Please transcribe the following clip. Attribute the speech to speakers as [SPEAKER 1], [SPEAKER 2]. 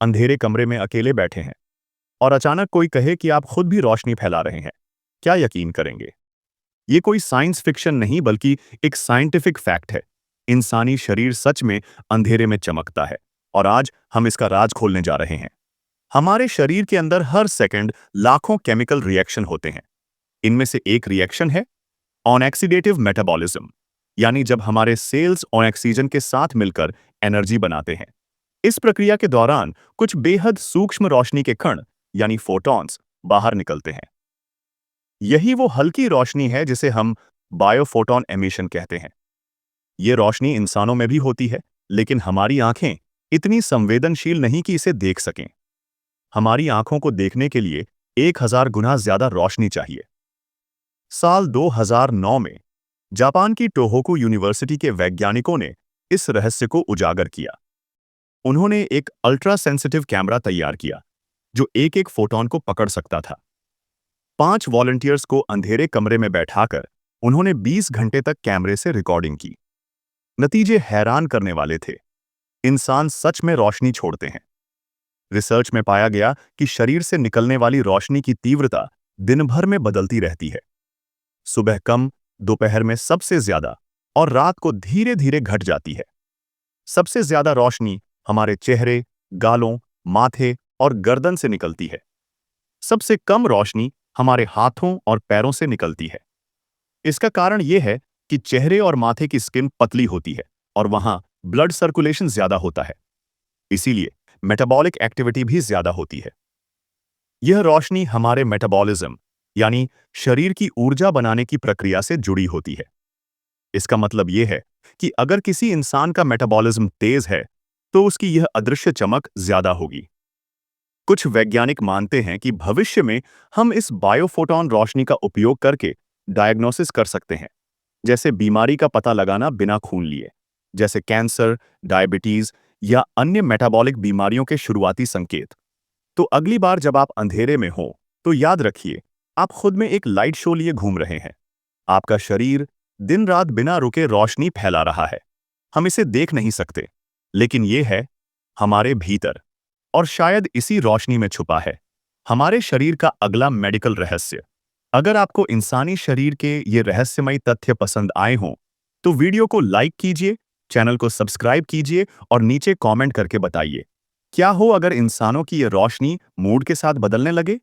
[SPEAKER 1] अंधेरे कमरे में अकेले बैठे हैं और अचानक कोई कहे कि आप खुद भी रोशनी फैला रहे हैं, क्या यकीन करेंगे? ये कोई साइंस फिक्शन नहीं बल्कि एक साइंटिफिक फैक्ट है। इंसानी शरीर सच में अंधेरे में चमकता है और आज हम इसका राज खोलने जा रहे हैं। हमारे शरीर के अंदर हर सेकंड लाखों केमिकल रिएक्शन होते हैं। इनमें से एक रिएक्शन है ऑक्सीडेटिव मेटाबॉलिज्म, यानी जब हमारे सेल्स ऑक्सीजन के साथ मिलकर एनर्जी बनाते हैं। इस प्रक्रिया के दौरान कुछ बेहद सूक्ष्म रोशनी के कण यानी फोटॉन्स बाहर निकलते हैं। यही वो हल्की रोशनी है जिसे हम बायोफोटॉन एमिशन कहते हैं। ये रोशनी इंसानों में भी होती है, लेकिन हमारी आंखें इतनी संवेदनशील नहीं कि इसे देख सकें। हमारी आंखों को देखने के लिए 1000 गुना ज्यादा रोशनी चाहिए। साल 2009 में जापान की टोहोकू यूनिवर्सिटी के वैज्ञानिकों ने इस रहस्य को उजागर किया। उन्होंने एक अल्ट्रा सेंसिटिव कैमरा तैयार किया जो एक एक फोटॉन को पकड़ सकता था। 5 वॉलंटियर्स को अंधेरे कमरे में बैठाकर उन्होंने 20 घंटे तक कैमरे से रिकॉर्डिंग की। नतीजे हैरान करने वाले थे। इंसान सच में रोशनी छोड़ते हैं। रिसर्च में पाया गया कि शरीर से निकलने वाली रोशनी की तीव्रता दिन भर में बदलती रहती है। सुबह कम, दोपहर में सबसे ज्यादा और रात को धीरे धीरे घट जाती है। सबसे ज्यादा रोशनी हमारे चेहरे, गालों, माथे और गर्दन से निकलती है। सबसे कम रोशनी हमारे हाथों और पैरों से निकलती है। इसका कारण यह है कि चेहरे और माथे की स्किन पतली होती है और वहां ब्लड सर्कुलेशन ज्यादा होता है। इसीलिए मेटाबॉलिक एक्टिविटी भी ज्यादा होती है। यह रोशनी हमारे मेटाबॉलिज्म यानी शरीर की ऊर्जा बनाने की प्रक्रिया से जुड़ी होती है। इसका मतलब यह है कि अगर किसी इंसान का मेटाबॉलिज्म तेज है, तो उसकी यह अदृश्य चमक ज्यादा होगी। कुछ वैज्ञानिक मानते हैं कि भविष्य में हम इस बायोफोटॉन रोशनी का उपयोग करके डायग्नोसिस कर सकते हैं, जैसे बीमारी का पता लगाना बिना खून लिए, जैसे कैंसर, डायबिटीज या अन्य मेटाबॉलिक बीमारियों के शुरुआती संकेत। तो अगली बार जब आप अंधेरे में हो, तो याद रखिए, आप खुद में एक लाइट शो लिए घूम रहे हैं। आपका शरीर दिन रात बिना रुके रोशनी फैला रहा है। हम इसे देख नहीं सकते, लेकिन यह है हमारे भीतर, और शायद इसी रोशनी में छुपा है हमारे शरीर का अगला मेडिकल रहस्य। अगर आपको इंसानी शरीर के ये रहस्यमयी तथ्य पसंद आए हों, तो वीडियो को लाइक कीजिए, चैनल को सब्सक्राइब कीजिए और नीचे कमेंट करके बताइए, क्या हो अगर इंसानों की ये रोशनी मूड के साथ बदलने लगे।